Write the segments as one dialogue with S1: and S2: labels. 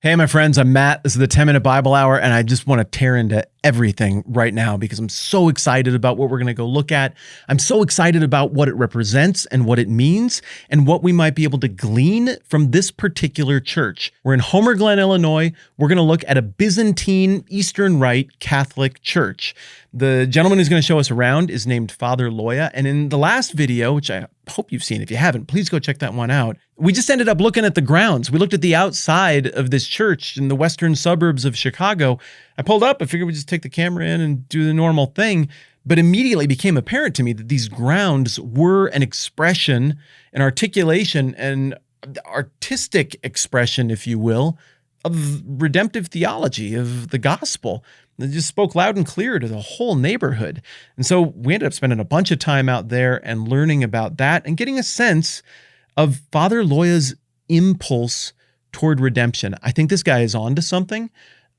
S1: Hey, my friends, I'm Matt. This is the 10-Minute Bible Hour, and I just want to tear into everything right now because I'm so excited about what we're going to go look at. I'm so excited about what it represents and what it means and what we might be able to glean from this particular church. We're in Homer Glen, Illinois. We're going to look at a Byzantine Eastern Rite Catholic church. The gentleman who's going to show us around is named Father Loya, and in the last video, which I hope you've seen, if you haven't, please go check that one out. We just ended up looking at the grounds. We looked at the outside of this church in the western suburbs of Chicago. I pulled up, I figured we'd just take the camera in and do the normal thing, but immediately became apparent to me that these grounds were an expression, an articulation, an artistic expression, if you will, of redemptive theology, of the gospel. It just spoke loud and clear to the whole neighborhood. And so we ended up spending a bunch of time out there and learning about that and getting a sense of Father Loya's impulse toward redemption. I think this guy is onto something.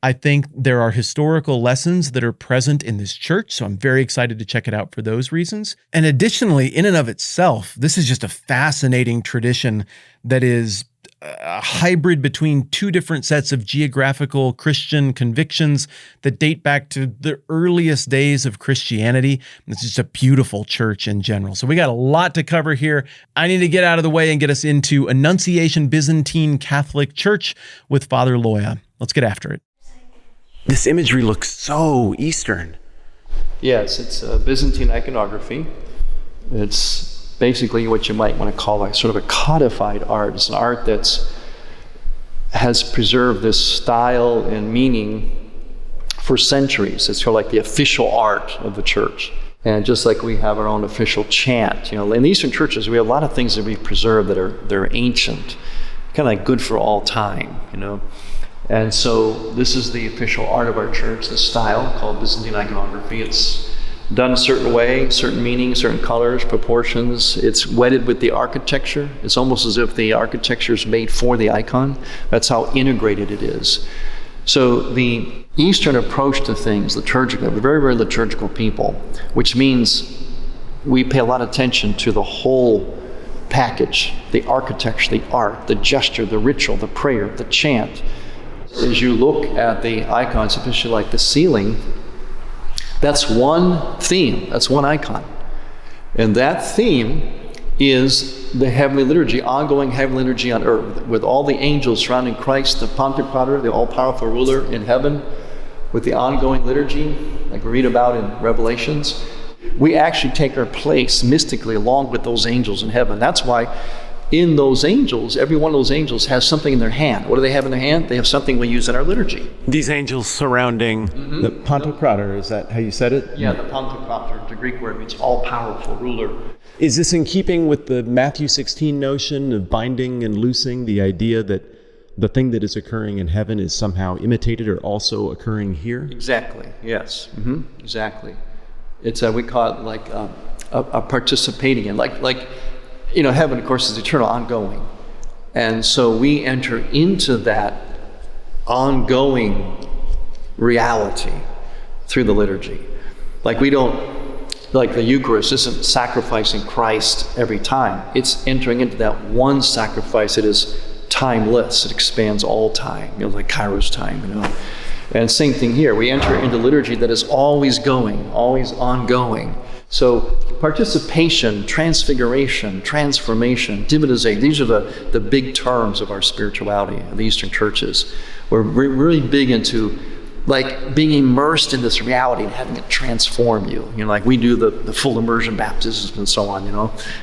S1: I think there are historical lessons that are present in this church, so I'm very excited to check it out for those reasons. And additionally, in and of itself, this is just a fascinating tradition that is a hybrid between two different sets of geographical Christian convictions that date back to the earliest days of Christianity. It's just a beautiful church in general. So we got a lot to cover here. I need to get out of the way and get us into Annunciation Byzantine Catholic Church with Father Loya. Let's get after it. This imagery looks so Eastern.
S2: Yes, it's Byzantine iconography. It's basically what you might want to call a sort of a codified art. It's an art that has preserved this style and meaning for centuries. It's sort of like the official art of the church. And just like we have our own official chant, in the Eastern churches, we have a lot of things that we preserve that are ancient, kind of like good for all time, And so this is the official art of our church, the style called Byzantine iconography. It's done a certain way, certain meaning, certain colors, proportions. It's wedded with the architecture. It's almost as if the architecture is made for the icon. That's how integrated it is. So the Eastern approach to things, liturgical, we're very, very liturgical people, which means we pay a lot of attention to the whole package, the architecture, the art, the gesture, the ritual, the prayer, the chant. As you look at the icons, especially like the ceiling, that's one theme, that's one icon. And that theme is the heavenly liturgy, ongoing heavenly liturgy on earth, with all the angels surrounding Christ, the Pantocrator, the all-powerful ruler in heaven, with the ongoing liturgy, like we read about in Revelations. We actually take our place mystically along with those angels in heaven. That's why in those angels, every one of those angels has something in their hand. What do they have in their hand? They have something we use in our liturgy.
S1: These angels surrounding the Pantocrator, is that how you said it?
S2: Yeah, the Pantocrator, the Greek word means all-powerful ruler.
S1: Is this in keeping with the Matthew 16 notion of binding and loosing, the idea that the thing that is occurring in heaven is somehow imitated or also occurring here?
S2: Exactly, yes, exactly. It's we call it like a participating in, like heaven, of course, is eternal, ongoing. And so we enter into that ongoing reality through the liturgy. Like the Eucharist isn't sacrificing Christ every time. It's entering into that one sacrifice that is timeless. It expands all time, like Kairos time, And same thing here. We enter into liturgy that is always going, always ongoing. So participation, transfiguration, transformation, divinization, these are the big terms of our spirituality of the Eastern churches. We're really big into like being immersed in this reality and having it transform you. Like we do the full immersion baptisms and so on,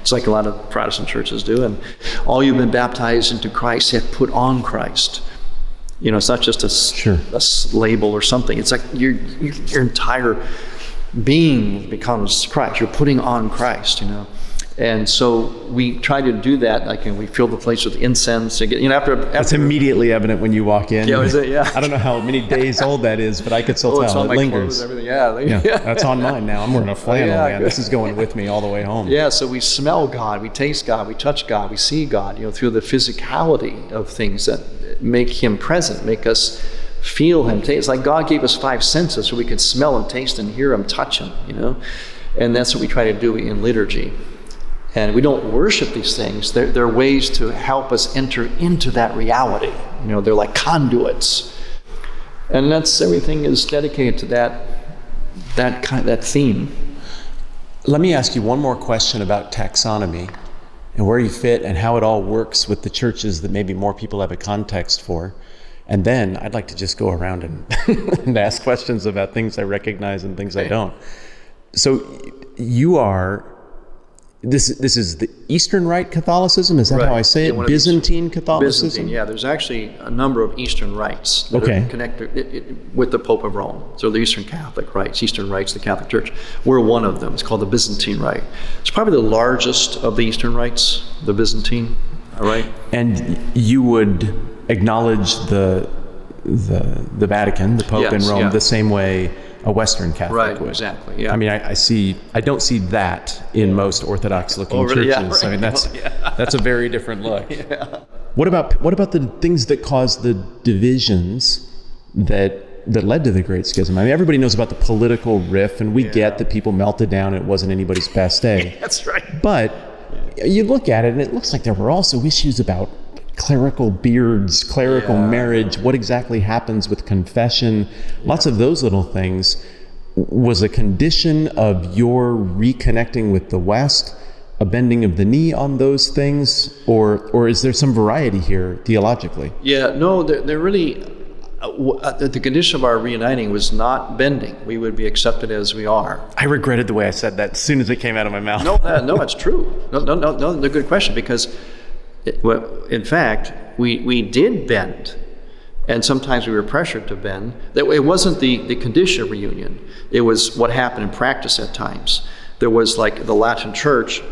S2: It's like a lot of Protestant churches do. And all you've been baptized into Christ, you have put on Christ. It's not just a label or something. It's like your entire being becomes Christ. You're putting on Christ, And so we try to do that. Like, we fill the place with incense. After
S1: that's immediately evident when you walk in.
S2: Yeah, is it? Yeah.
S1: I don't know how many days old that is, but I could still tell.
S2: It's on
S1: it
S2: my
S1: lingers.
S2: Clothes, everything. Yeah.
S1: That's on mine now. I'm wearing a flannel, man. This is going with me all the way home.
S2: Yeah. So we smell God, we taste God, we touch God, we see God. Through the physicality of things that make Him present, make us feel Him. It's like God gave us 5 senses so we could smell Him, taste Him, hear Him, touch Him. And that's what we try to do in liturgy. And we don't worship these things. They're ways to help us enter into that reality, They're like conduits. And everything is dedicated to that theme.
S1: Let me ask you one more question about taxonomy and where you fit and how it all works with the churches that maybe more people have a context for. And then I'd like to just go around and ask questions about things I recognize and things I don't. So you are, this is the Eastern Rite Catholicism? Is that how I say it? Byzantine Catholicism?
S2: Byzantine, yeah. There's actually a number of Eastern rites that are connected with the Pope of Rome. So the Eastern Catholic rites, Eastern rites, the Catholic Church. We're one of them. It's called the Byzantine Rite. It's probably the largest of the Eastern rites, the Byzantine Rite.
S1: And you would acknowledge the Vatican, the Pope in Rome, the same way a Western Catholic would.
S2: Exactly. Yeah.
S1: I mean, I don't see that in most Orthodox-looking churches.
S2: Yeah, right.
S1: I mean, that's a very different look.
S2: Yeah.
S1: What about the things that caused the divisions that led to the Great Schism? I mean, everybody knows about the political rift, and we get that people melted down and it wasn't anybody's best day.
S2: That's right.
S1: But you look at it, and it looks like there were also issues about clerical beards, clerical marriage, what exactly happens with confession, lots of those little things. Was a condition of your reconnecting with the West a bending of the knee on those things, or is there some variety here theologically?
S2: Yeah, no, they're really, the condition of our reuniting was not bending. We would be accepted as we are.
S1: I regretted the way I said that as soon as it came out of my mouth.
S2: No, it's true. No, a good question, because in fact, we did bend, and sometimes we were pressured to bend. It wasn't the condition of reunion. It was what happened in practice at times. There was like the Latin Church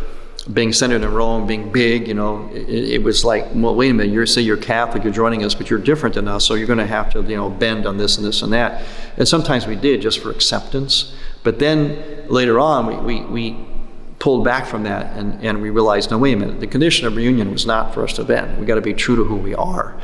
S2: being centered in Rome, being big, it was like, well, wait a minute, you're Catholic, you're joining us, but you're different than us, so you're going to have to, bend on this and this and that. And sometimes we did just for acceptance. But then later on, we pulled back from that and we realized, no, wait a minute, the condition of reunion was not for us to bend. We got to be true to who we are.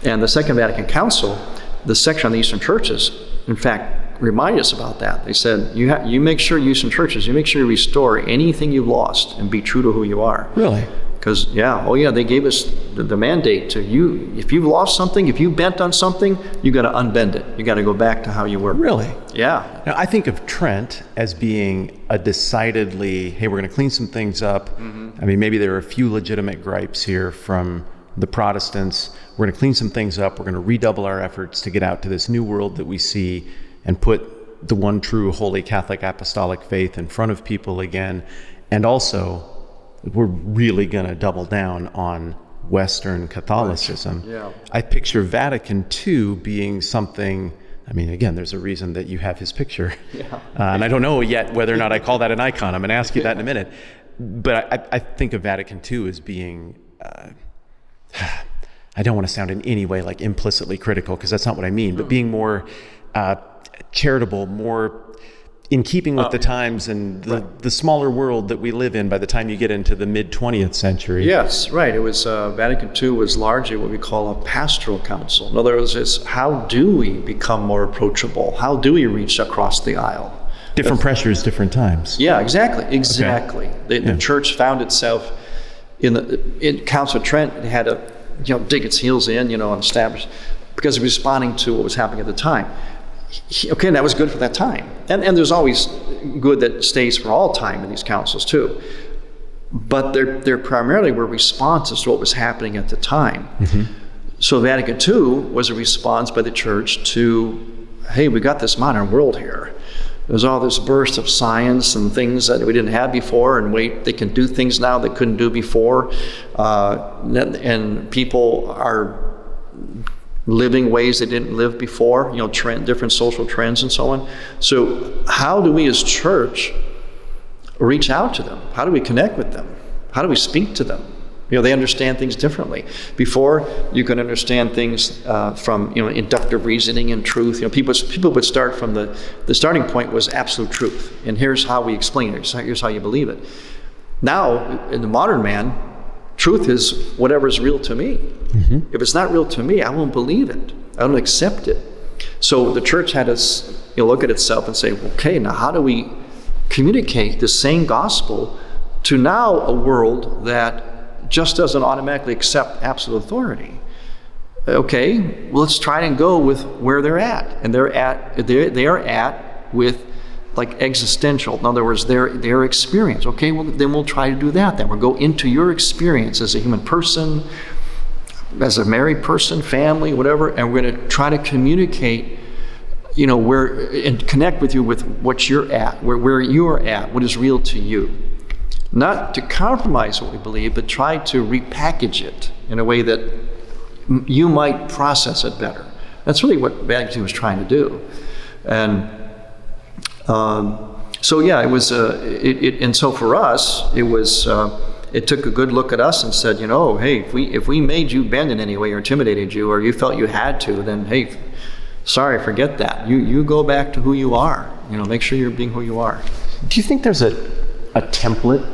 S2: And the Second Vatican Council, the section on the Eastern churches, in fact, reminded us about that. They said, you make sure, Eastern churches, you make sure you restore anything you've lost and be true to who you are.
S1: Really?
S2: Because, they gave us the mandate to you. If you've lost something, if you bent on something, you got to unbend it. You got to go back to how you were.
S1: Really?
S2: Yeah.
S1: Now, I think of Trent as being a decidedly, hey, we're going to clean some things up. Mm-hmm. I mean, maybe there are a few legitimate gripes here from the Protestants. We're going to clean some things up. We're going to redouble our efforts to get out to this new world that we see and put the one true Holy Catholic Apostolic faith in front of people again. And also, we're really going to double down on Western Catholicism.
S2: Yeah.
S1: I picture Vatican II being something, I mean, again, there's a reason that you have his picture. Yeah. And I don't know yet whether or not I call that an icon. I'm going to ask you that in a minute. But I think of Vatican II as being, I don't want to sound in any way like implicitly critical, because that's not what I mean, but being more charitable, more in keeping with the times and the smaller world that we live in by the time you get into the mid-20th century.
S2: Yes, right. It was Vatican II was largely what we call a pastoral council. In other words, it's how do we become more approachable? How do we reach across the aisle?
S1: Different pressures, different times.
S2: Yeah, exactly.
S1: Okay.
S2: The church found itself in Council of Trent. It had to dig its heels in, and establish, because it was responding to what was happening at the time. Okay, and that was good for that time. And there's always good that stays for all time in these councils too. But they're primarily were responses to what was happening at the time. Mm-hmm. So Vatican II was a response by the church to, hey, we got this modern world here. There's all this burst of science and things that we didn't have before, and they can do things now they couldn't do before. And people are living ways they didn't live before, different social trends and so on. So how do we as church reach out to them? How do we connect with them? How do we speak to them? They understand things differently. Before, you can understand things from inductive reasoning and truth. People would start from the starting point was absolute truth, and here's how we explain it. Here's how you believe it. Now, in the modern man, truth is whatever is real to me. Mm-hmm. If it's not real to me, I won't believe it. I don't accept it. So the church had to look at itself and say, okay, now how do we communicate the same gospel to now a world that just doesn't automatically accept absolute authority? Okay, well, let's try and go with where they're at. And they are at with like existential. In other words, their experience. Okay, well, then we'll try to do that. Then we'll go into your experience as a human person, as a married person, family, whatever, and we're going to try to communicate, where, and connect with you with what you're at, where you're at, what is real to you. Not to compromise what we believe, but try to repackage it in a way that you might process it better. That's really what Vatican II was trying to do. And so yeah, it was, and so for us, it was, it took a good look at us and said, hey, if we made you bend in any way or intimidated you, or you felt you had to, then hey, sorry, forget that. You go back to who you are. Make sure you're being who you are.
S3: Do you think there's a template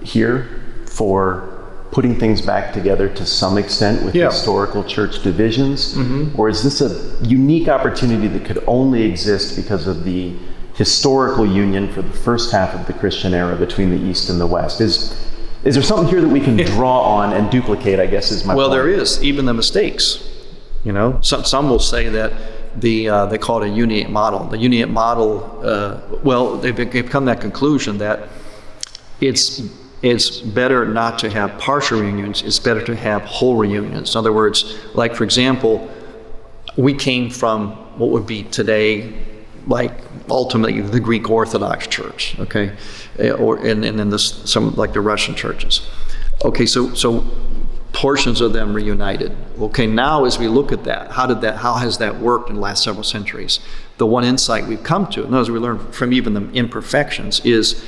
S3: here for putting things back together to some extent with historical church divisions? Mm-hmm. Or is this a unique opportunity that could only exist because of the historical union for the first half of the Christian era between the East and the West? Is there something here that we can draw on and duplicate, I guess is my point.
S2: Well, there is, even the mistakes. Some will say that they call it a uniate model. The uniate model, they've come to that conclusion that it's better not to have partial reunions, it's better to have whole reunions. In other words, like for example, we came from what would be today, like ultimately the Greek Orthodox Church, okay? And then some like the Russian churches. Okay, so portions of them reunited. Okay, now as we look at that, how has that worked in the last several centuries? The one insight we've come to, and as we learn from even the imperfections, is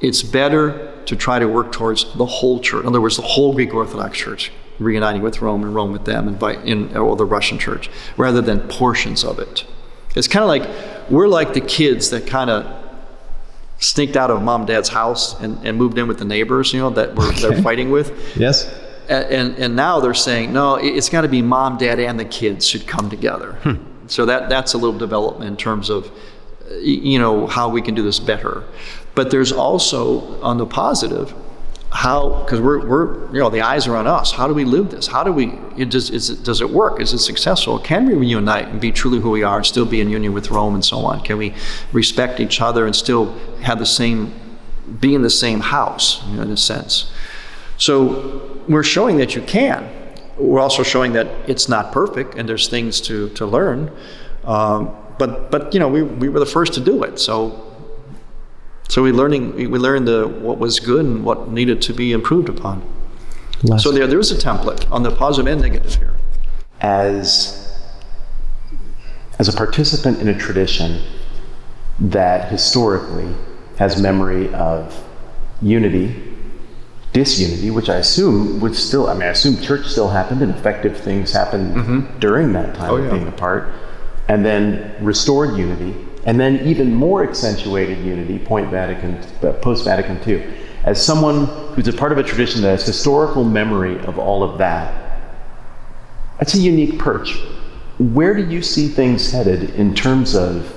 S2: it's better to try to work towards the whole church. In other words, the whole Greek Orthodox Church reuniting with Rome and Rome with them, or the Russian church, rather than portions of it. It's kind of like, we're like the kids that kind of sneaked out of mom and dad's house and moved in with the neighbors, that they're fighting with.
S3: Yes.
S2: And now they're saying, no, it's got to be mom, dad, and the kids should come together. So that's a little development in terms of, how we can do this better. But there's also, on the positive, because we're the eyes are on us. How do we live this? Does it work? Is it successful? Can we reunite and be truly who we are and still be in union with Rome and so on? Can we respect each other and still have be in the same house, in a sense? So we're showing that you can. We're also showing that it's not perfect and there's things to learn. But we were the first to do it. So we learned what was good and what needed to be improved upon. So there is a template on the positive and negative here.
S3: As a participant in a tradition that historically has memory of unity, disunity, which I assume I assume church still happened and effective things happened during that time of being apart, and then restored unity, and then even more accentuated unity, post-Vatican II. As someone who's a part of a tradition that has historical memory of all of that, that's a unique perch. Where do you see things headed in terms of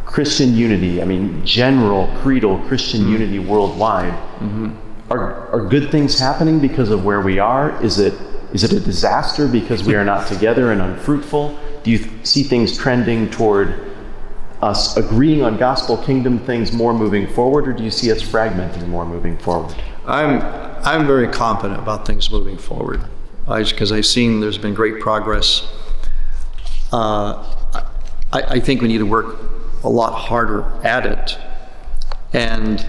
S3: Christian unity? General, creedal Christian unity worldwide. Are good things happening because of where we are? Is it a disaster because we are not together and unfruitful? Do you see things trending toward us agreeing on gospel kingdom things more moving forward, or do you see us fragmenting more moving forward?
S2: I'm very confident about things moving forward, because I've seen there's been great progress. I think we need to work a lot harder at it, and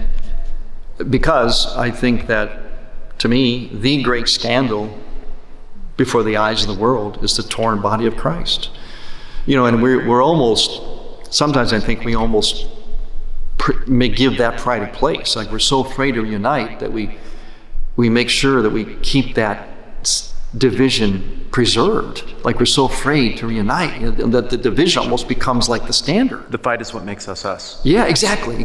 S2: because I think that, to me, the great scandal before the eyes of the world is the torn body of Christ. And we're almost, sometimes I think we almost may give that pride a place. Like we're so afraid to unite that we make sure that we keep that division preserved. Like we're so afraid to reunite that the division almost becomes like the standard.
S3: The fight is what makes us us.
S2: Yeah, exactly.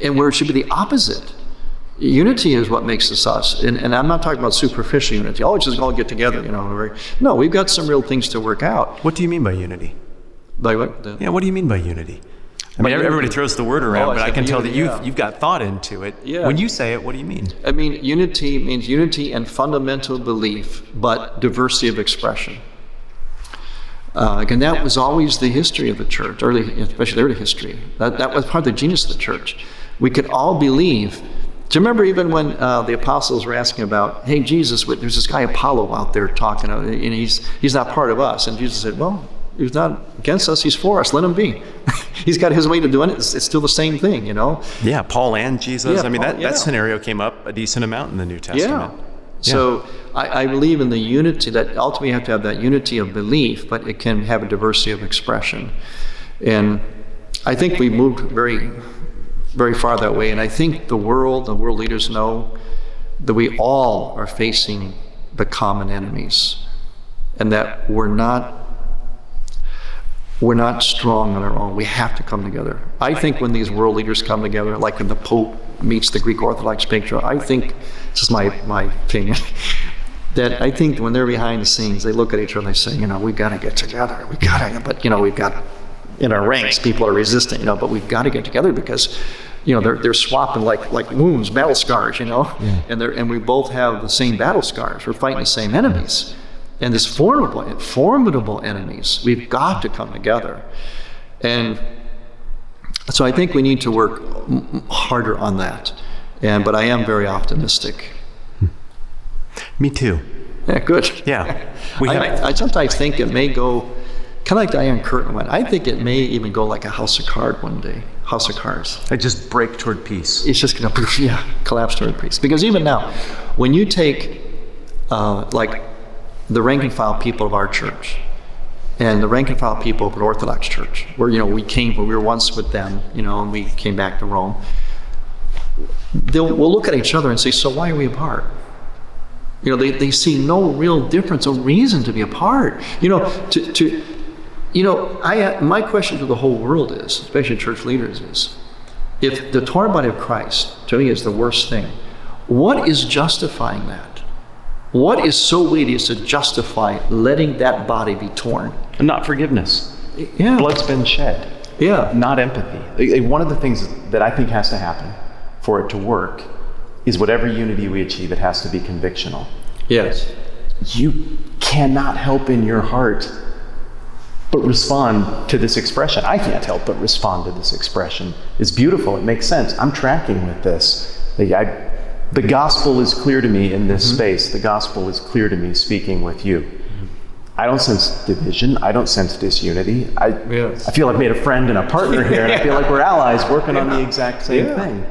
S2: And where it should be the opposite. Unity is what makes us us. And I'm not talking about superficial unity. Oh, just all get together, No, we've got some real things to work out.
S3: What do you mean by unity?
S2: By what?
S3: What do you mean by unity? Everybody throws the word around, but I can tell that you've got thought into it.
S2: Yeah.
S3: When you say it, what do you mean?
S2: Unity means unity and fundamental belief, but diversity of expression. Again, that was always the history of the church, especially early history. That was part of the genius of the church. We could all believe. Do you remember even when the apostles were asking about, hey, Jesus, there's this guy Apollo out there talking, and he's not part of us. And Jesus said, well, he's not against us, he's for us, let him be. He's got his way to doing it. It's still the same thing,
S3: Yeah, Paul and Jesus.
S2: Yeah,
S3: that scenario came up a decent amount in the New Testament.
S2: Yeah. So I believe in the unity, that ultimately you have to have that unity of belief, but it can have a diversity of expression. And I think we moved very, very far that way. And I think the world leaders know that we all are facing the common enemies, and that we're not strong on our own. We have to come together. I think when these world leaders come together, like when the Pope meets the Greek Orthodox Patriarch, I think, this is my opinion, that I think when they're behind the scenes, they look at each other and they say, we've got to get together. We've got, in our ranks, people are resistant, but we've got to get together because, they're swapping like wounds, battle scars, and we both have the same battle scars. We're fighting the same enemies. And this formidable enemies, we've got to come together. And so I think we need to work harder on that. But I am very optimistic.
S3: Me too.
S2: Yeah, good.
S3: Yeah.
S2: I sometimes think it may go, kind of like Diane Curtin went, I think it may even go like a house of cards one day. House of cards.
S3: I just break toward peace.
S2: It's just going to collapse toward peace. Because even now, when you take like the rank and file people of our church and the rank and file people of the Orthodox Church, where we were once with them, and we came back to Rome, we'll look at each other and say, so why are we apart? They see no real difference or reason to be apart. My question to the whole world is, especially church leaders, is if the torn body of Christ, to me, is the worst thing, what is justifying that? What is so weighty as to justify letting that body be torn?
S3: Not forgiveness.
S2: Yeah.
S3: Blood's been shed.
S2: Yeah.
S3: Not empathy. One of the things that I think has to happen for it to work is whatever unity we achieve, it has to be convictional.
S2: Yes.
S3: You cannot help in your heart but respond to this expression. I can't help but respond to this expression. It's beautiful. It makes sense. I'm tracking with this. The gospel is clear to me in this space. The gospel is clear to me speaking with you. I don't sense division. I don't sense disunity. I feel I've made a friend and a partner here, and I feel like we're allies working on the exact same thing.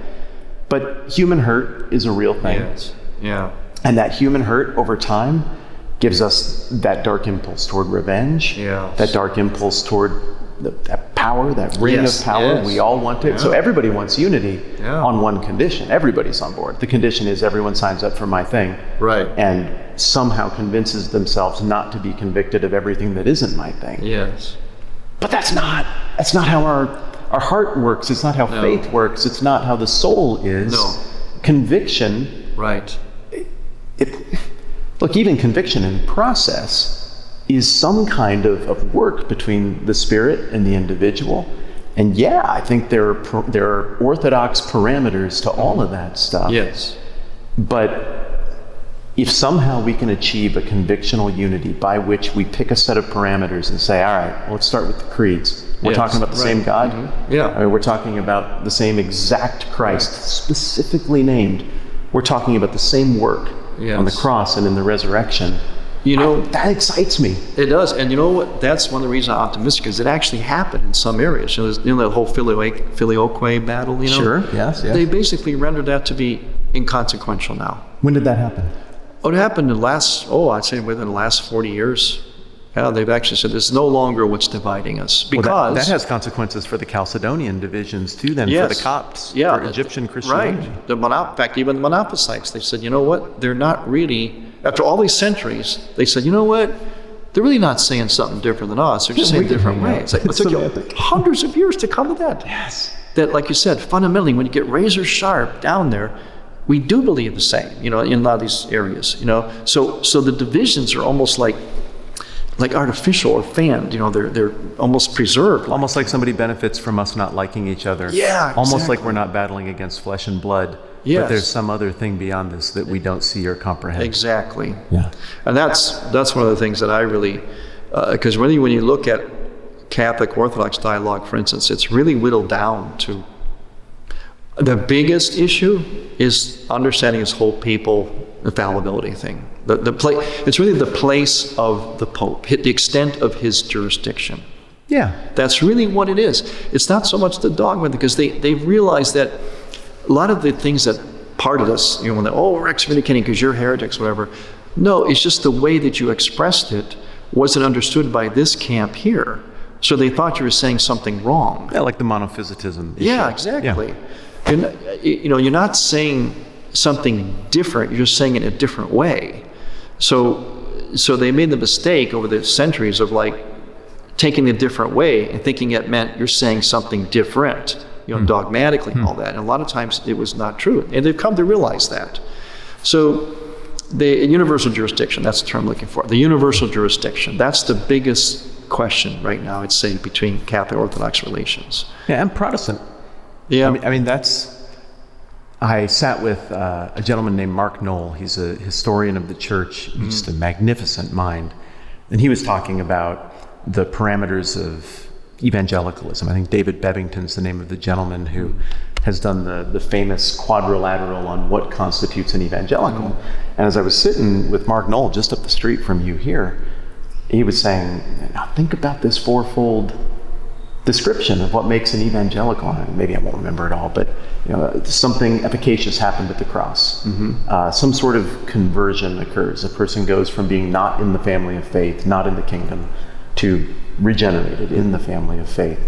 S3: But human hurt is a real thing.
S2: Yes. Yeah.
S3: And that human hurt over time gives us that dark impulse toward revenge, that dark impulse toward that power, that ring of power. We all want it. Yeah. So everybody wants unity on one condition. Everybody's on board. The condition is everyone signs up for my thing.
S2: Right.
S3: And somehow convinces themselves not to be convicted of everything that isn't my thing.
S2: Yes.
S3: But that's not how our heart works. It's not how faith works. It's not how the soul is.
S2: No.
S3: Conviction.
S2: Right.
S3: Look, even conviction in process is some kind of work between the spirit and the individual. And I think there are orthodox parameters to all of that stuff.
S2: Yes.
S3: But if somehow we can achieve a convictional unity by which we pick a set of parameters and say, all right, let's start with the creeds. We're talking about the same God.
S2: Mm-hmm. Yeah.
S3: I mean, we're talking about the same exact Christ, specifically named. We're talking about the same work on the cross and in the resurrection. That excites me.
S2: It does. And you know what? That's one of the reasons I'm optimistic, is it actually happened in some areas. The whole filioque battle,
S3: Sure, yes.
S2: They basically rendered that to be inconsequential now.
S3: When did that happen?
S2: It happened I'd say within the last 40 years. Yeah, they've actually said it's no longer what's dividing us. Because
S3: that has consequences for the Chalcedonian divisions too, then, for the Copts, for Egyptian Christianity.
S2: Right. In fact, even the Monophysites, they said, you know what? They're not really, after all these centuries, they said, you know what? They're really not saying something different than us. They're just saying different ways. It took you hundreds of years to come to that.
S3: Yes.
S2: That, like you said, fundamentally, when you get razor sharp down there, we do believe the same, in a lot of these areas, So the divisions are almost like artificial or fanned, they're almost preserved.
S3: Almost like somebody benefits from us not liking each other.
S2: Yeah,
S3: Almost like we're not battling against flesh and blood.
S2: Yes.
S3: But there's some other thing beyond this that we don't see or comprehend.
S2: Exactly.
S3: Yeah.
S2: And that's one of the things that I really Because really, when you look at Catholic Orthodox dialogue, for instance, it's really whittled down to the biggest issue is understanding this whole papal infallibility thing. It's really the place of the Pope, the extent of his jurisdiction.
S3: Yeah.
S2: That's really what it is. It's not so much the dogma, because they realize that a lot of the things that parted us, when they, we're excommunicating because you're heretics, whatever. No, it's just the way that you expressed it wasn't understood by this camp here. So they thought you were saying something wrong.
S3: Yeah, like the monophysitism issue.
S2: Yeah, exactly. Yeah. You're not saying something different, you're just saying it in a different way. So they made the mistake over the centuries of like taking it a different way and thinking it meant you're saying something different, dogmatically and all that. And a lot of times it was not true. And they've come to realize that. So the universal jurisdiction, that's the term I'm looking for. The universal jurisdiction, that's the biggest question right now, I'd say, between Catholic Orthodox relations.
S3: Yeah, and Protestant.
S2: Yeah.
S3: I mean I sat with a gentleman named Mark Knoll. He's a historian of the church, just a magnificent mind. And he was talking about the parameters of evangelicalism. I think David Bebbington's the name of the gentleman who has done the famous quadrilateral on what constitutes an evangelical. And as I was sitting with Mark Knoll just up the street from you here, he was saying, now think about this fourfold description of what makes an evangelical. Maybe I won't remember it all, but something efficacious happened at the cross. Some sort of conversion occurs. A person goes from being not in the family of faith, not in the kingdom, to regenerated in the family of faith.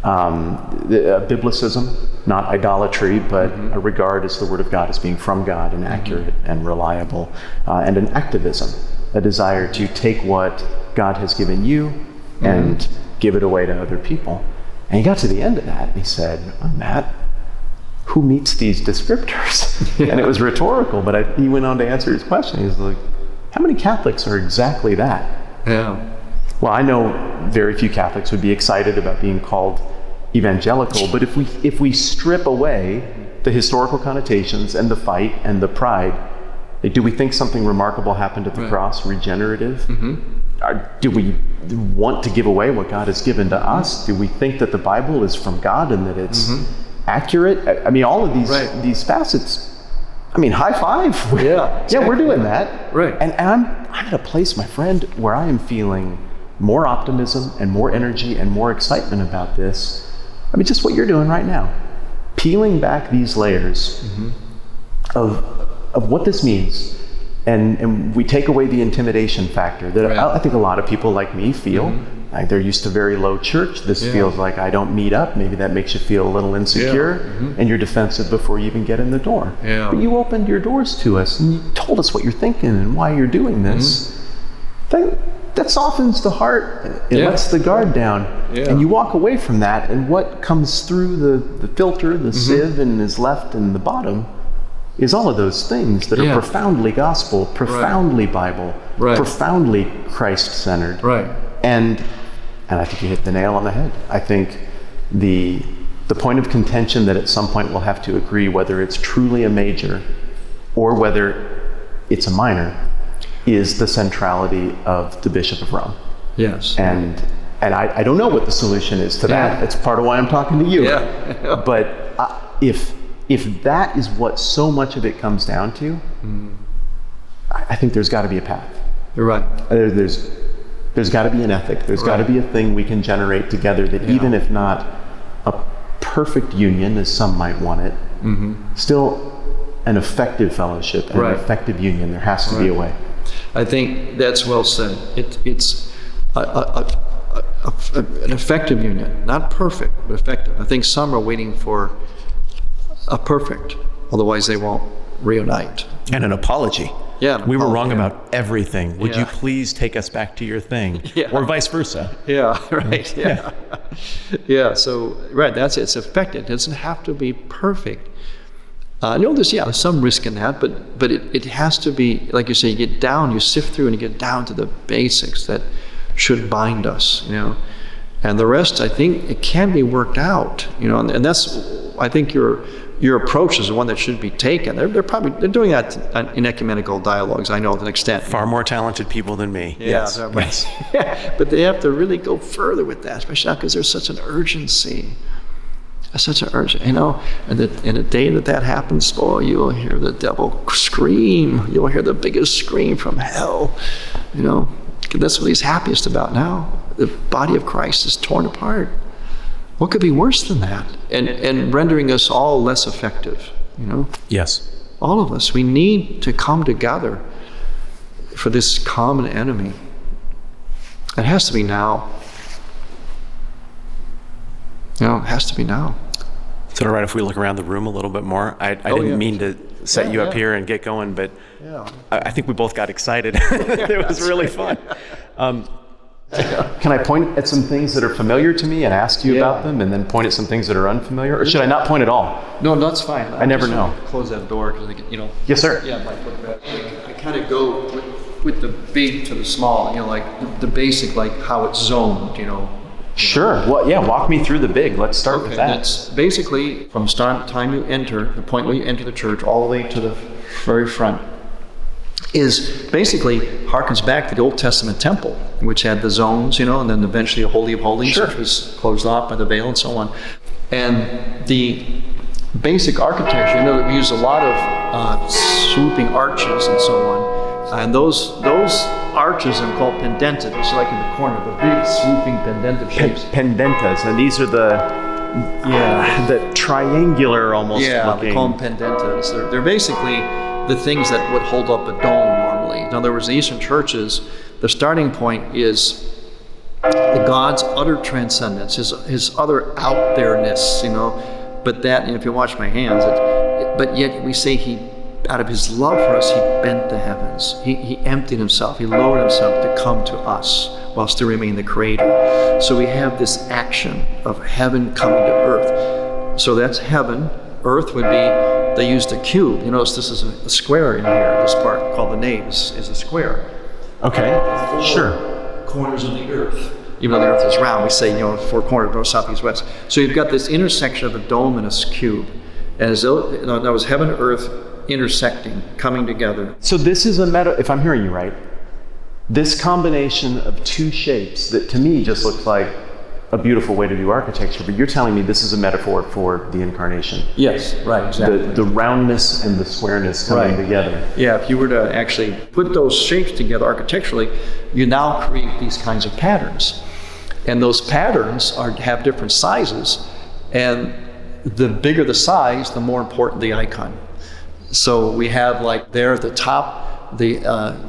S3: Biblicism, not idolatry, but a regard as the Word of God as being from God and accurate and reliable, and an activism, a desire to take what God has given you and give it away to other people. And he got to the end of that and he said, Matt, who meets these descriptors? And it was rhetorical, but he went on to answer his question. He was like, how many Catholics are exactly that?
S2: Yeah.
S3: Well, I know very few Catholics would be excited about being called evangelical, but if we strip away the historical connotations and the fight and the pride, do we think something remarkable happened at the cross, regenerative? Do we want to give away what God has given to us? Do we think that the Bible is from God and that it's accurate? I mean, all of these facets, I mean, high five.
S2: Yeah, exactly.
S3: Yeah, we're doing that.
S2: Right.
S3: And I'm at a place, my friend, where I am feeling more optimism and more energy and more excitement about this. I mean, just what you're doing right now. Peeling back these layers of what this means. And we take away the intimidation factor that I think a lot of people like me feel. Like they're used to very low church. This feels like I don't meet up. Maybe that makes you feel a little insecure and you're defensive before you even get in the door.
S2: Yeah.
S3: But you opened your doors to us and you told us what you're thinking and why you're doing this. That softens the heart. It lets the guard down. Yeah. And you walk away from that, and what comes through the filter, the sieve, and is left in the bottom is all of those things that are profoundly gospel, profoundly Bible, profoundly Christ-centered.
S2: Right.
S3: And I think you hit the nail on the head. I think the point of contention that at some point we'll have to agree whether it's truly a major or whether it's a minor is the centrality of the Bishop of Rome.
S2: Yes.
S3: And I don't know what the solution is to that. It's part of why I'm talking to you.
S2: Yeah.
S3: But if that is what so much of it comes down to, I think there's got to be a path.
S2: You're right.
S3: There's got to be an ethic. There's got to be a thing we can generate together that even if not a perfect union, as some might want it, still an effective fellowship and an effective union. There has to be a way.
S2: I think that's well said. It's an effective union, not perfect, but effective. I think some are waiting for a perfect, otherwise they won't reunite.
S3: And an apology.
S2: Yeah,
S3: we were wrong about everything. Would you please take us back to your thing? Or vice versa.
S2: Yeah, right. Yeah. Yeah, so, that's it. It's effective. It doesn't have to be perfect. There's some risk in that, but it has to be, like you say, you sift through and you get down to the basics that should bind us, And the rest, I think, it can be worked out, and that's, I think you're your approach is the one that should be taken. They're doing that in ecumenical dialogues, I know, to an extent.
S3: Far more talented people than me.
S2: Yeah,
S3: Yes.
S2: But they have to really go further with that, especially now because there's such an urgency. Such an urgency, and the day that happens, boy, you will hear the devil scream. You will hear the biggest scream from hell. That's what he's happiest about now. The body of Christ is torn apart. What could be worse than that? And rendering us all less effective.
S3: Yes.
S2: All of us. We need to come together for this common enemy. It has to be now. It has to be now.
S3: Is it all right if we look around the room a little bit more? I didn't mean to set you up here and get going, but I think we both got excited. It was really fun. Can I point at some things that are familiar to me and ask you about them, and then point at some things that are unfamiliar? Or should I not point at all?
S2: No, that's fine.
S3: I never know.
S2: Close that door because
S3: Yes, sir.
S2: Yeah, I kind of go with the big to the small. Like the basic, like how it's zoned.
S3: Sure. Well, yeah. Walk me through the big. Let's start with that.
S2: That's basically from the time you enter, the point where you enter the church, all the way to the very front, is basically harkens back to the Old Testament temple, which had the zones, and then eventually the Holy of Holies, which was closed off by the veil and so on. And the basic architecture, that we use a lot of swooping arches and so on. And those arches are called pendentas, which are like in the corner, the big swooping pendentive shapes.
S3: Pendentas, and these are the triangular almost looking.
S2: They call them pendentas. They're basically the things that would hold up a dome normally. In other words, the Eastern churches, the starting point is the God's utter transcendence, his utter out there-ness, But that, if you watch my hands, but yet we say he, out of his love for us, he bent the heavens. He emptied himself. He lowered himself to come to us while still remaining the creator. So we have this action of heaven coming to earth. So that's heaven. Earth would be, they used a cube. You notice this is a square in here. This part called the nave is a square.
S3: Okay, sure.
S2: Corners of the earth. Even though the earth is round, we say, four corners, north, south, east, west. So you've got this intersection of a dome and a cube. And as though, that was heaven and earth intersecting, coming together.
S3: So this is if I'm hearing you right, this combination of two shapes that to me just looks like a beautiful way to do architecture, but you're telling me this is a metaphor for the incarnation.
S2: Yes, right, exactly.
S3: The roundness and the squareness coming together.
S2: Yeah, if you were to actually put those shapes together architecturally, you now create these kinds of patterns. And those patterns have different sizes, and the bigger the size, the more important the icon. So we have like there at the top, the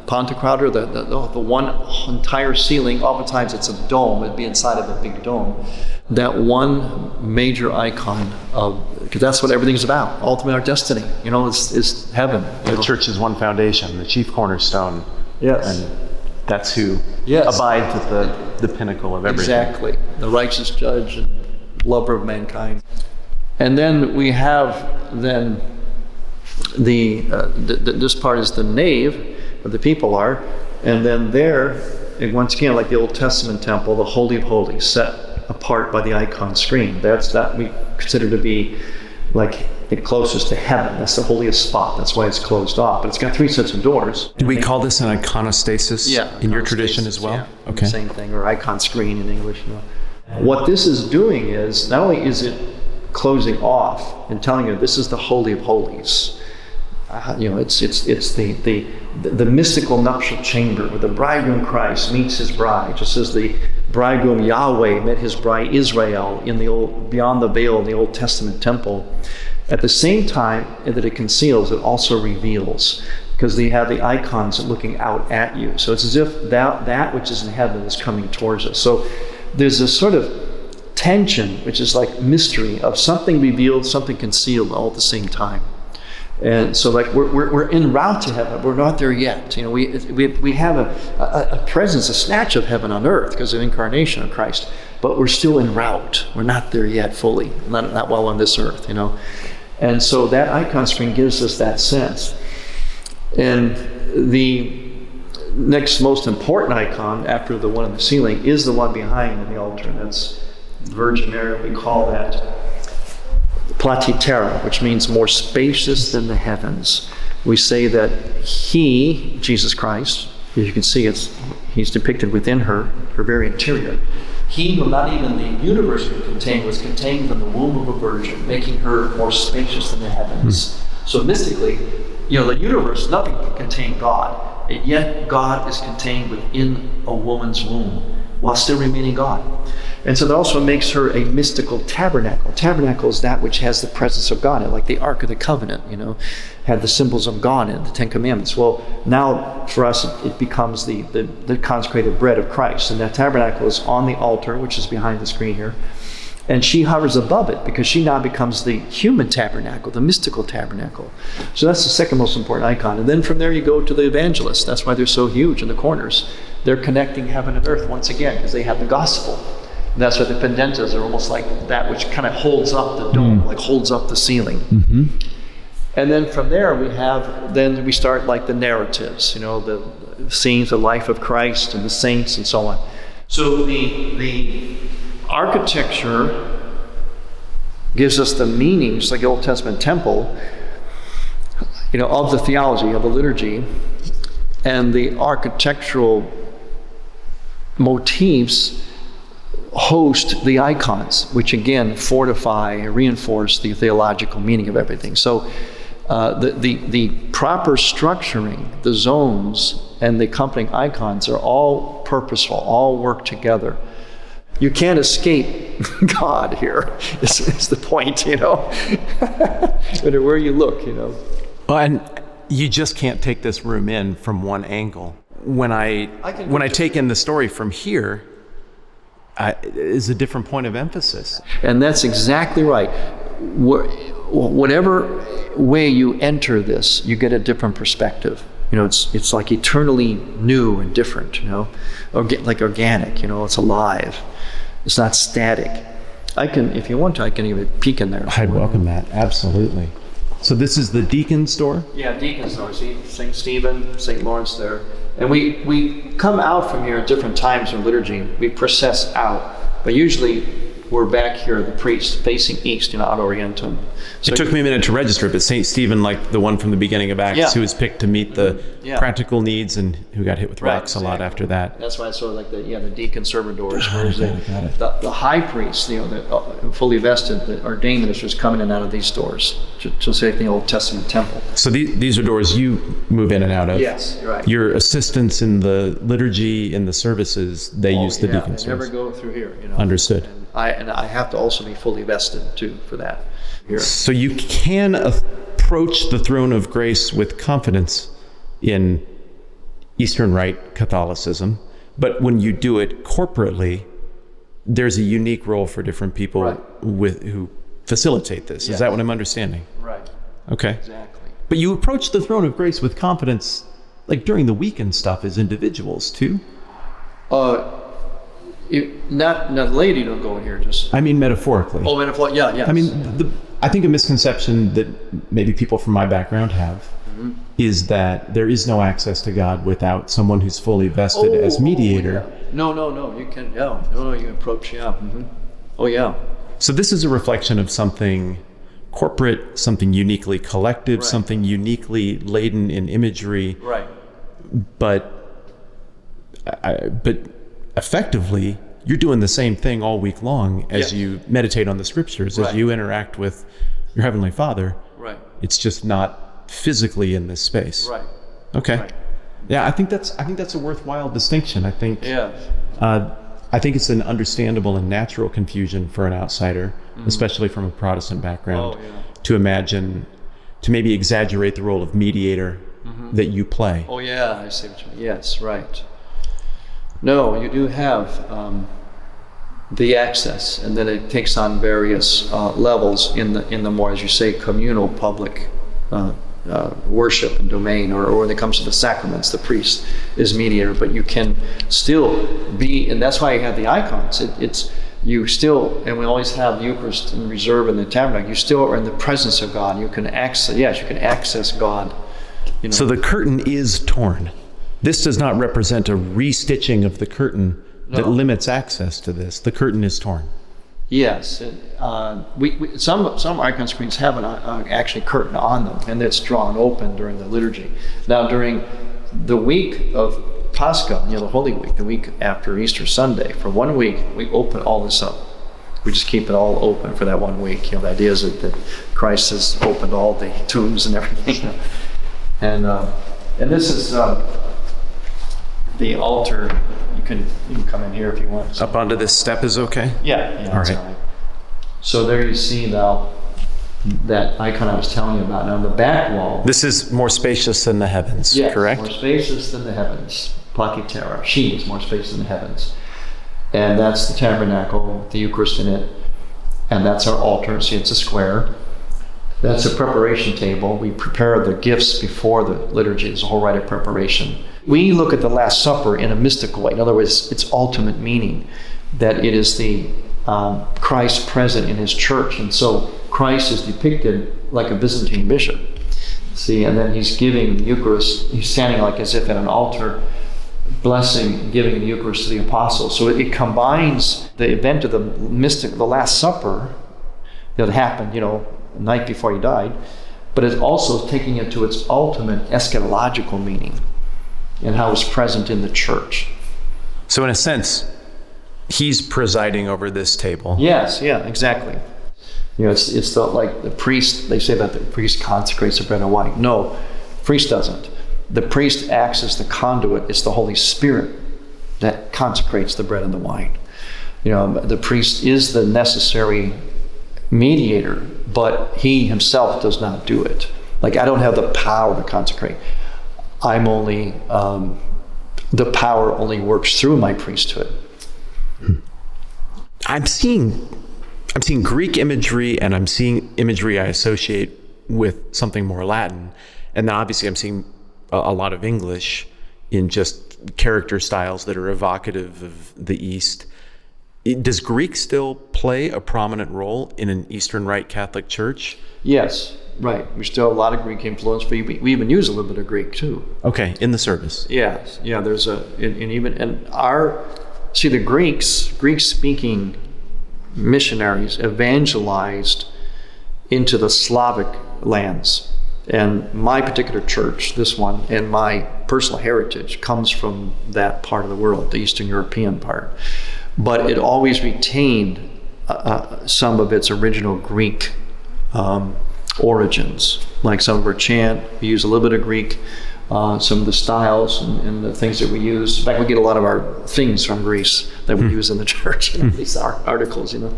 S2: Pantocrator, the one entire ceiling, oftentimes it's a dome, it'd be inside of a big dome. That one major icon because that's what everything's about. Ultimately our destiny, is heaven.
S3: The church is one foundation, the chief cornerstone.
S2: Yes.
S3: And that's who abides at the pinnacle of everything.
S2: Exactly. The righteous judge and lover of mankind. And then we have this part is the nave where the people are, and then there, and once again, like the Old Testament temple, the Holy of Holies, set apart by the icon screen. That we consider to be like the closest to heaven. That's the holiest spot. That's why it's closed off. But it's got 3 sets of doors.
S3: Do we call this an iconostasis in your tradition as well?
S2: Yeah, okay. Same thing, or icon screen in English. What this is doing is, not only is it closing off and telling you this is the Holy of Holies. It's the mystical nuptial chamber where the bridegroom Christ meets his bride, just as the bridegroom Yahweh met his bride Israel in the beyond the veil in the Old Testament temple. At the same time that it conceals, it also reveals, because they have the icons looking out at you. So it's as if that which is in heaven is coming towards us. So there's this sort of tension, which is like mystery of something revealed, something concealed all at the same time. And so, like we're en route to heaven. We're not there yet. We have a presence, a snatch of heaven on earth because of the incarnation of Christ. But we're still en route. We're not there yet fully. Not while on this earth, And so that icon screen gives us that sense. And the next most important icon after the one on the ceiling is the one behind the altar. And that's Virgin Mary. We call that platitera, which means more spacious than the heavens. We say that he, Jesus Christ, as you can see, he's depicted within her very interior. He who not even the universe could contain was contained from the womb of a virgin, making her more spacious than the heavens. So mystically, the universe, nothing can contain God, and yet God is contained within a woman's womb while still remaining God. And so that also makes her a mystical tabernacle. Tabernacle is that which has the presence of God, like the Ark of the Covenant, had the symbols of God in it, the Ten Commandments. Well, now for us, it becomes the consecrated bread of Christ. And that tabernacle is on the altar, which is behind the screen here. And she hovers above it because she now becomes the human tabernacle, the mystical tabernacle. So that's the second most important icon. And then from there you go to the evangelists. That's why they're so huge in the corners. They're connecting heaven and earth once again because they have the gospel. And that's why the pendentas are almost like that which kind of holds up the dome, like holds up the ceiling.
S1: Mm-hmm.
S2: And then from there we start like the narratives, the scenes, the life of Christ and the saints and so on. So the architecture gives us the meanings, like the Old Testament temple, of the theology, of the liturgy, and the architectural motifs host the icons, which again fortify and reinforce the theological meaning of everything. So the proper structuring, the zones, and the accompanying icons are all purposeful, all work together. You can't escape God here, is the point, no matter where you look,
S1: Well, and you just can't take this room in from one angle. When I take in the story from here, is a different point of emphasis.
S2: And that's exactly right. Whatever way you enter this, you get a different perspective. It's like eternally new and different, like organic, it's alive. It's not static. If you want to, I can even peek in there.
S1: I'd welcome that, absolutely. So this is the deacon's door?
S2: Yeah, deacon's door. See, St. Stephen, St. Lawrence there. And we come out from here at different times in liturgy. We process out. But usually we're back here, the priest, facing east, ad orientem. So
S1: it took me a minute to register, but St. Stephen, like the one from the beginning of Acts, who was picked to meet the practical needs and who got hit with rocks a lot after that.
S2: That's why I sort of like the deacon servant doors, whereas the high priest, the fully vested, the ordained ministers come in and out of these doors, just like the Old Testament temple.
S1: So these are doors you move in and out of.
S2: Yes, right.
S1: Your assistants in the liturgy, in the services, they use the deacon's doors.
S2: They never go through here.
S1: Understood.
S2: And I have to also be fully vested too for that. Here.
S1: So you can approach the throne of grace with confidence in Eastern Rite Catholicism, but when you do it corporately, there's a unique role for different people who facilitate this. Yes. Is that what I'm understanding?
S2: Right.
S1: Okay.
S2: Exactly.
S1: But you approach the throne of grace with confidence, like during the week and stuff, as individuals too?
S2: Not lady don't go in here, just...
S1: I mean metaphorically.
S2: Oh, metaphorically, yeah.
S1: I mean, I think a misconception that maybe people from my background have is that there is no access to God without someone who's fully vested as mediator.
S2: No, you can, you approach, Oh, yeah.
S1: So this is a reflection of something corporate, something uniquely collective, something uniquely laden in imagery.
S2: Right.
S1: But effectively, you're doing the same thing all week long as you meditate on the scriptures, as you interact with your Heavenly Father.
S2: Right.
S1: It's just not physically in this space.
S2: Right.
S1: Okay.
S2: Right.
S1: Yeah, I think that's a worthwhile distinction. I think.
S2: Yeah.
S1: I think it's an understandable and natural confusion for an outsider, especially from a Protestant background, to imagine, to maybe exaggerate the role of mediator that you play.
S2: Oh yeah, I see what you mean. Yes, right. No, you do have the access, and then it takes on various levels in the more, as you say, communal public worship and domain, or when it comes to the sacraments, the priest is mediator, but you can still be, and that's why you have the icons. It's you still, and we always have the Eucharist in reserve in the tabernacle. You still are in the presence of God. You can access. Yes, you can access God.
S1: So the curtain is torn. This does not represent a restitching of the curtain that limits access to this. The curtain is torn.
S2: Yes, some icon screens have an actually curtain on them, and it's drawn open during the liturgy. Now, during the week of Pascha, the Holy Week, the week after Easter Sunday, for 1 week we open all this up. We just keep it all open for that 1 week. The idea is that Christ has opened all the tombs and everything, and this is the altar. You can come in here if you want.
S3: Up onto this step is okay?
S2: Yeah,
S3: all right.
S2: Fine. So there you see now that icon I was telling you about. Now the back wall.
S3: This is more spacious than the heavens,
S2: yes,
S3: correct?
S2: More spacious than the heavens. Placitera. She is more spacious than the heavens. And that's the tabernacle, the Eucharist in it. And that's our altar. See, it's a square. That's a preparation table. We prepare the gifts before the liturgy. There's a whole rite of preparation. We look at the Last Supper in a mystical way. In other words, its ultimate meaning, that it is the Christ present in his church. And so Christ is depicted like a Byzantine bishop. See, and then he's giving the Eucharist, he's standing like as if at an altar, blessing, giving the Eucharist to the apostles. So it combines the event of the Last Supper that happened, the night before he died, but it's also taking it to its ultimate eschatological meaning and how it's present in the church.
S3: So in a sense, he's presiding over this table.
S2: Yes, yeah, exactly. It's like the priest, they say that the priest consecrates the bread and wine. No, priest doesn't. The priest acts as the conduit. It's the Holy Spirit that consecrates the bread and the wine. The priest is the necessary mediator, but he himself does not do it. Like, I don't have the power to consecrate. I'm only, the power only works through my priesthood.
S3: I'm seeing Greek imagery, and I'm seeing imagery I associate with something more Latin. And then obviously I'm seeing a lot of English in just character styles that are evocative of the East. Does Greek still play a prominent role in an Eastern Rite Catholic Church?
S2: Yes, right. We still have a lot of Greek influence, but we even use a little bit of Greek too.
S3: Okay, in the service.
S2: Yes, yeah. There's the Greek-speaking missionaries evangelized into the Slavic lands. And my particular church, this one, and my personal heritage comes from that part of the world, the Eastern European part. But it always retained some of its original Greek origins. Like some of our chant, we use a little bit of Greek, some of the styles and the things that we use. In fact, we get a lot of our things from Greece that we use in the church, these articles, And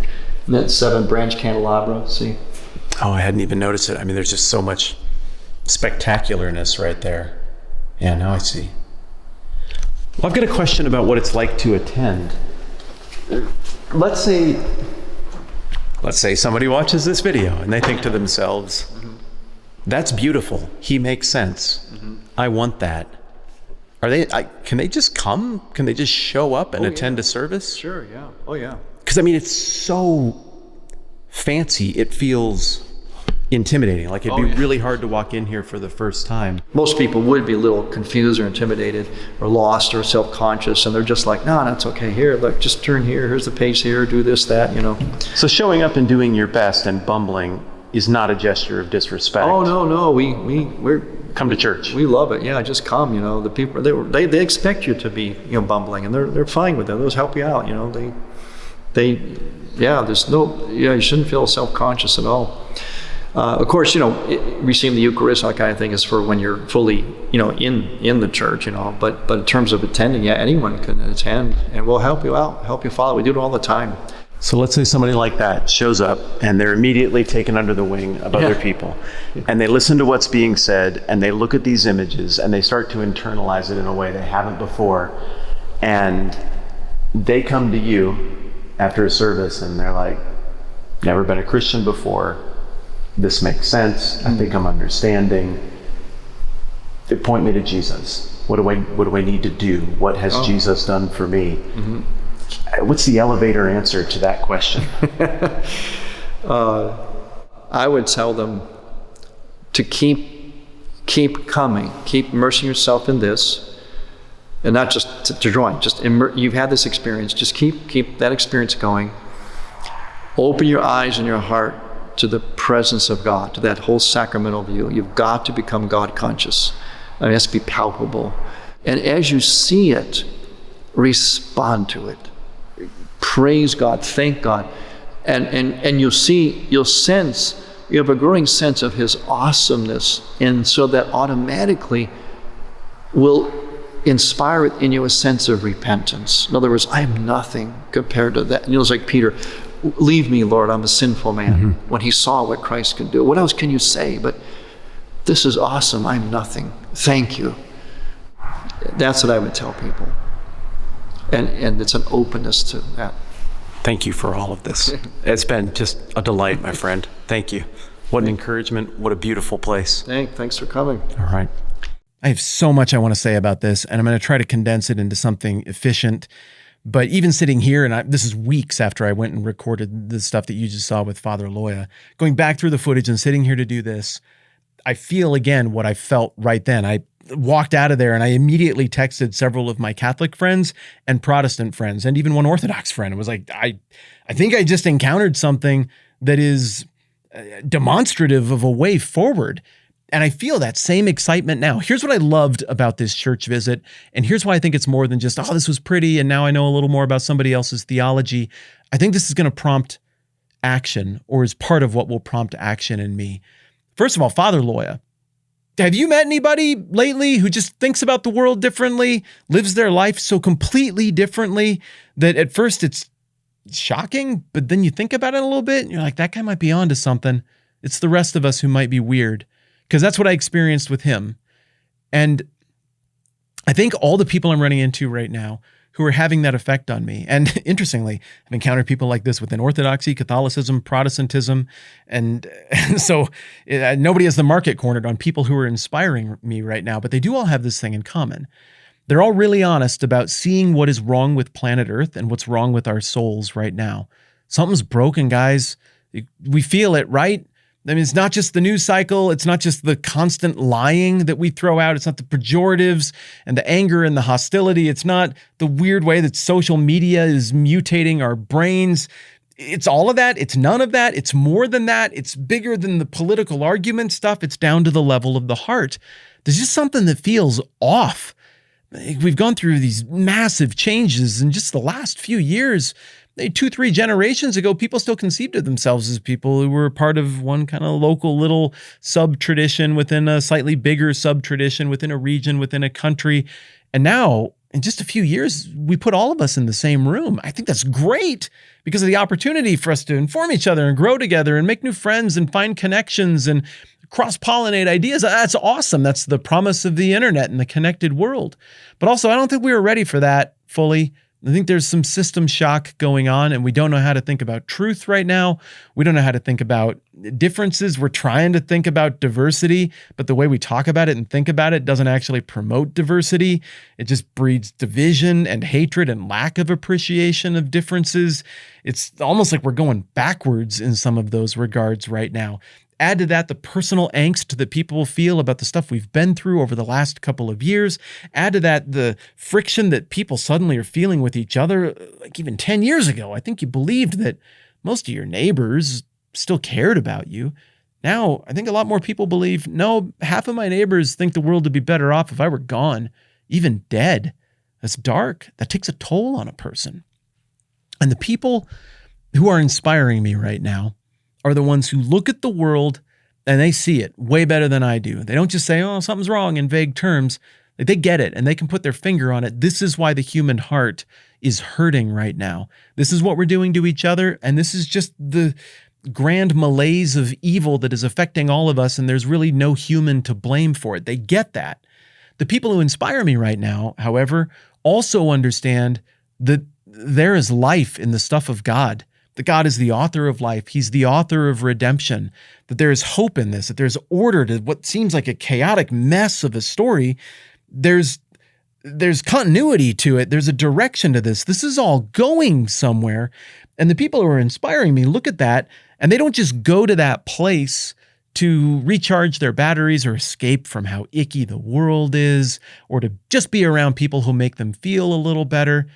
S2: that 7-branch candelabra, see?
S3: Oh, I hadn't even noticed it. I mean, there's just so much spectacularness right there. Yeah, now I see. Well, I've got a question about what it's like to attend. Let's say somebody watches this video and they think to themselves, that's beautiful. He makes sense. I want that. Can they just come? Can they just show up and attend a service?
S2: Sure, yeah. Oh, yeah.
S3: Because, I mean, it's so fancy. It feels intimidating. Like it'd be really hard to walk in here for the first time.
S2: Most people would be a little confused or intimidated or lost or self-conscious, and they're just like, no, that's okay. Here, look, just turn here. Here's the page here. Do this, that,
S3: So showing up and doing your best and bumbling is not a gesture of disrespect.
S2: Oh, no. We're
S3: come to church.
S2: We love it. Yeah, just come. The people they expect you to be bumbling, and they're fine with that. Those help you out. You shouldn't feel self-conscious at all. Of course, receiving the Eucharist, that kind of thing, is for when you're fully, in the church, But in terms of attending, anyone can attend, and we'll help you out, help you follow. We do it all the time.
S3: So let's say somebody like that shows up, and they're immediately taken under the wing of other people, and they listen to what's being said, and they look at these images, and they start to internalize it in a way they haven't before, and they come to you after a service, and they're like, never been a Christian before. This makes sense. I think I'm understanding. They point me to Jesus. What do I need to do? What has Jesus done for me? What's the elevator answer to that question?
S2: I would tell them to keep coming, keep immersing yourself in this, and not just to join. Just you've had this experience. Just keep that experience going. Open your eyes and your heart to the presence of God, to that whole sacramental view. You've got to become God conscious. It has to be palpable. And as you see it, respond to it. Praise God, thank God. And you'll sense, you have a growing sense of his awesomeness. And so that automatically will inspire in you a sense of repentance. In other words, I am nothing compared to that. And it was like Peter, leave me, Lord, I'm a sinful man. When he saw what Christ could do. What else can you say? But this is awesome. I'm nothing. Thank you. That's what I would tell people. And it's an openness to that.
S3: Thank you for all of this. It's been just a delight, my friend. Thank you. What an encouragement. What a beautiful place.
S2: Thanks for coming.
S3: All right.
S1: I have so much I want to say about this, and I'm going to try to condense it into something efficient. But even sitting here, and this is weeks after I went and recorded the stuff that you just saw with Father Loya, going back through the footage and sitting here to do this, I feel again what I felt right then. I walked out of there and I immediately texted several of my Catholic friends and Protestant friends and even one Orthodox friend. It was like, I think I just encountered something that is demonstrative of a way forward. And I feel that same excitement now. Here's what I loved about this church visit. And here's why I think it's more than just, oh, this was pretty, and now I know a little more about somebody else's theology. I think this is going to prompt action, or is part of what will prompt action in me. First of all, Father Loya. Have you met anybody lately who just thinks about the world differently, lives their life so completely differently that at first it's shocking, but then you think about it a little bit and you're like, that guy might be onto something. It's the rest of us who might be weird. Because that's what I experienced with him. And I think all the people I'm running into right now who are having that effect on me, and interestingly, I've encountered people like this within Orthodoxy, Catholicism, Protestantism, and so nobody has the market cornered on people who are inspiring me right now, but they do all have this thing in common. They're all really honest about seeing what is wrong with planet Earth and what's wrong with our souls right now. Something's broken, guys. We feel it, right? I mean, it's not just the news cycle. It's not just the constant lying that we throw out. It's not the pejoratives and the anger and the hostility. It's not the weird way that social media is mutating our brains. It's all of that. It's none of that. It's more than that. It's bigger than the political argument stuff. It's down to the level of the heart. There's just something that feels off. We've gone through these massive changes in just the last few years. 2-3 generations ago, people still conceived of themselves as people who were part of one kind of local little sub-tradition within a slightly bigger sub-tradition within a region, within a country. And now, in just a few years, we put all of us in the same room. I think that's great because of the opportunity for us to inform each other and grow together and make new friends and find connections and cross-pollinate ideas. That's awesome. That's the promise of the internet and the connected world. But also, I don't think we were ready for that fully. I think there's some system shock going on, and we don't know how to think about truth right now. We don't know how to think about differences. We're trying to think about diversity, but the way we talk about it and think about it doesn't actually promote diversity. It just breeds division and hatred and lack of appreciation of differences. It's almost like we're going backwards in some of those regards right now. Add to that the personal angst that people feel about the stuff we've been through over the last couple of years. Add to that the friction that people suddenly are feeling with each other. Like even 10 years ago, I think you believed that most of your neighbors still cared about you. Now, I think a lot more people believe, no, half of my neighbors think the world would be better off if I were gone, even dead. That's dark. That takes a toll on a person. And the people who are inspiring me right now are the ones who look at the world and they see it way better than I do. They don't just say, oh, something's wrong in vague terms. They get it and they can put their finger on it. This is why the human heart is hurting right now. This is what we're doing to each other. And this is just the grand malaise of evil that is affecting all of us. And there's really no human to blame for it. They get that. The people who inspire me right now, however, also understand that there is life in the stuff of God. That God is the author of life. He's the author of redemption, that there is hope in this, that there's order to what seems like a chaotic mess of a story. There's continuity to it. There's a direction to this. This is all going somewhere. And the people who are inspiring me look at that and they don't just go to that place to recharge their batteries or escape from how icky the world is or to just be around people who make them feel a little better.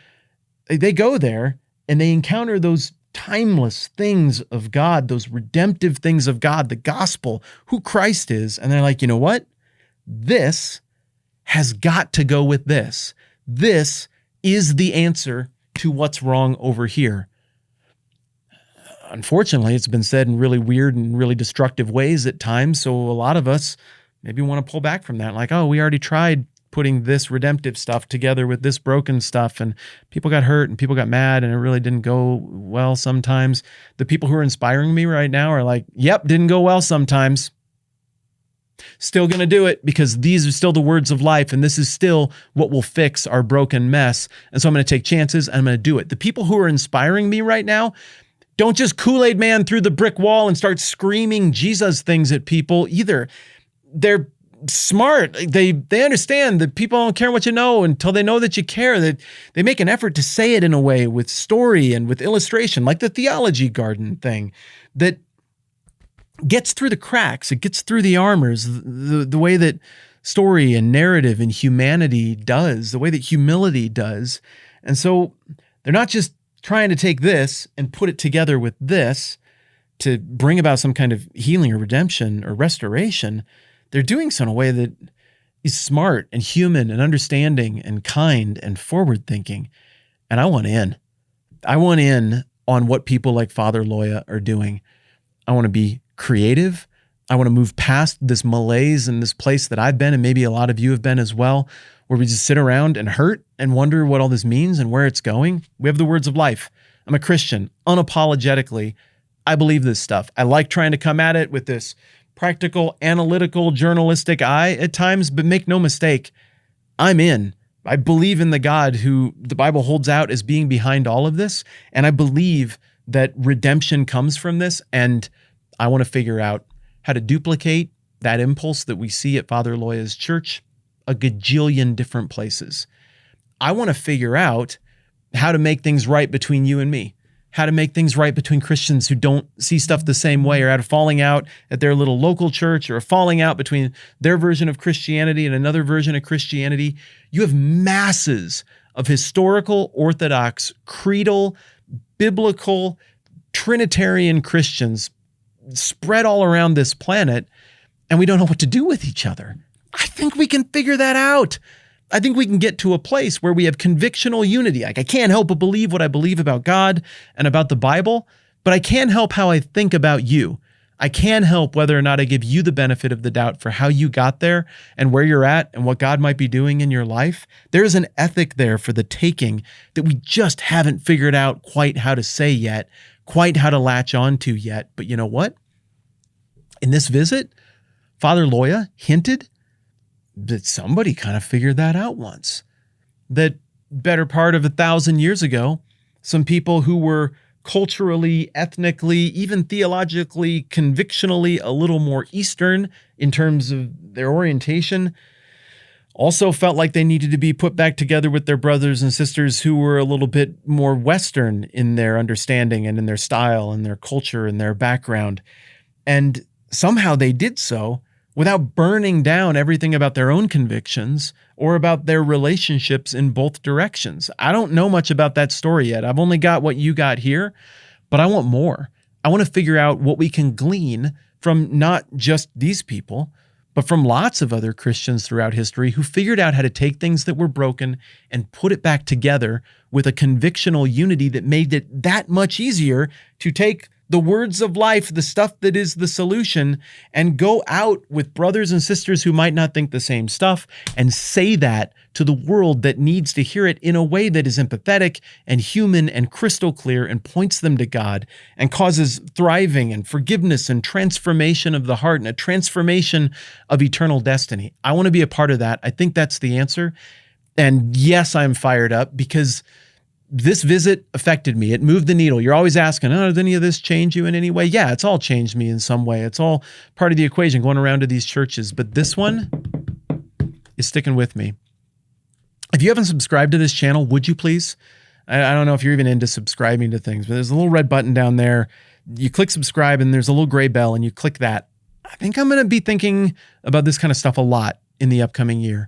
S1: They go there and they encounter those timeless things of God, those redemptive things of God, the gospel, who Christ is. And they're like, you know what? This has got to go with this. This is the answer to what's wrong over here. Unfortunately, it's been said in really weird and really destructive ways at times. So a lot of us maybe want to pull back from that. Like, oh, we already tried putting this redemptive stuff together with this broken stuff, and people got hurt and people got mad, and it really didn't go well sometimes. The people who are inspiring me right now are like, yep, didn't go well sometimes. Still going to do it because these are still the words of life, and this is still what will fix our broken mess. And so I'm going to take chances and I'm going to do it. The people who are inspiring me right now don't just Kool-Aid man through the brick wall and start screaming Jesus things at people either. They're smart. They understand that people don't care what you know until they know that you care. That they make an effort to say it in a way with story and with illustration, like the theology garden thing that gets through the cracks. It gets through the armors, the way that story and narrative and humanity does, the way that humility does. And so they're not just trying to take this and put it together with this to bring about some kind of healing or redemption or restoration. They're doing so in a way that is smart and human and understanding and kind and forward thinking. And I want in. I want in on what people like Father Loya are doing. I want to be creative. I want to move past this malaise and this place that I've been, and maybe a lot of you have been as well, where we just sit around and hurt and wonder what all this means and where it's going. We have the words of life. I'm a Christian, unapologetically. I believe this stuff. I like trying to come at it with this practical, analytical, journalistic eye at times, but make no mistake, I'm in. I believe in the God who the Bible holds out as being behind all of this, and I believe that redemption comes from this, and I want to figure out how to duplicate that impulse that we see at Father Loya's church a gajillion different places. I want to figure out how to make things right between you and me, how to make things right between Christians who don't see stuff the same way, or out of falling out at their little local church, or a falling out between their version of Christianity and another version of Christianity. You have masses of historical, orthodox, creedal, biblical, Trinitarian Christians spread all around this planet, and we don't know what to do with each other. I think we can figure that out. I think we can get to a place where we have convictional unity. Like, I can't help but believe what I believe about God and about the Bible, but I can't help how I think about you. I can help whether or not I give you the benefit of the doubt for how you got there and where you're at and what God might be doing in your life. There's an ethic there for the taking that we just haven't figured out quite how to say yet, quite how to latch on to yet. But you know what? In this visit, Father Loya hinted that somebody kind of figured that out once. That better part of 1,000 years ago, some people who were culturally, ethnically, even theologically, convictionally a little more Eastern in terms of their orientation, also felt like they needed to be put back together with their brothers and sisters who were a little bit more Western in their understanding and in their style and their culture and their background. And somehow they did so without burning down everything about their own convictions or about their relationships in both directions. I don't know much about that story yet. I've only got what you got here, but I want more. I want to figure out what we can glean from not just these people, but from lots of other Christians throughout history who figured out how to take things that were broken and put it back together with a convictional unity that made it that much easier to take the words of life, the stuff that is the solution, and go out with brothers and sisters who might not think the same stuff and say that to the world that needs to hear it in a way that is empathetic and human and crystal clear and points them to God and causes thriving and forgiveness and transformation of the heart and a transformation of eternal destiny. I want to be a part of that. I think that's the answer. And yes, I'm fired up because this visit affected me. It moved the needle. You're always asking, oh, did any of this change you in any way? Yeah, it's all changed me in some way. It's all part of the equation going around to these churches. But this one is sticking with me. If you haven't subscribed to this channel, would you please? I don't know if you're even into subscribing to things, but there's a little red button down there. You click subscribe and there's a little gray bell and you click that. I think I'm going to be thinking about this kind of stuff a lot in the upcoming year.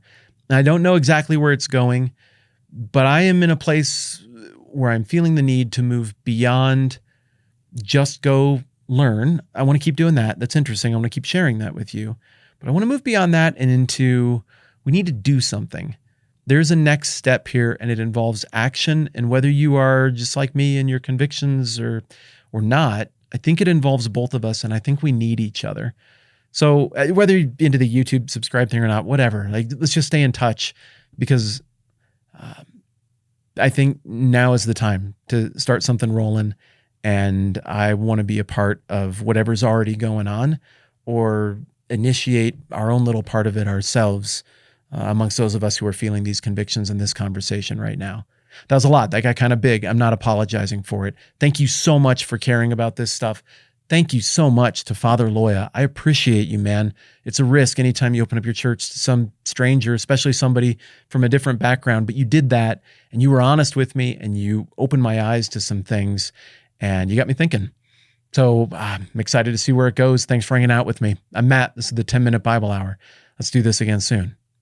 S1: I don't know exactly where it's going, but I am in a place where I'm feeling the need to move beyond just go learn. I want to keep doing that. That's interesting. I want to keep sharing that with you. But I want to move beyond that and into, we need to do something. There's a next step here, and it involves action. And whether you are just like me in your convictions or not, I think it involves both of us, and I think we need each other. So whether you're into the YouTube subscribe thing or not, whatever, like, let's just stay in touch, because I think now is the time to start something rolling, and I want to be a part of whatever's already going on, or initiate our own little part of it ourselves amongst those of us who are feeling these convictions in this conversation right now. That was a lot. That got kind of big. I'm not apologizing for it. Thank you so much for caring about this stuff. Thank you so much to Father Loya. I appreciate you, man. It's a risk anytime you open up your church to some stranger, especially somebody from a different background, but you did that, and you were honest with me, and you opened my eyes to some things, and you got me thinking. So I'm excited to see where it goes. Thanks for hanging out with me. I'm Matt. This is the 10-Minute Bible Hour. Let's do this again soon.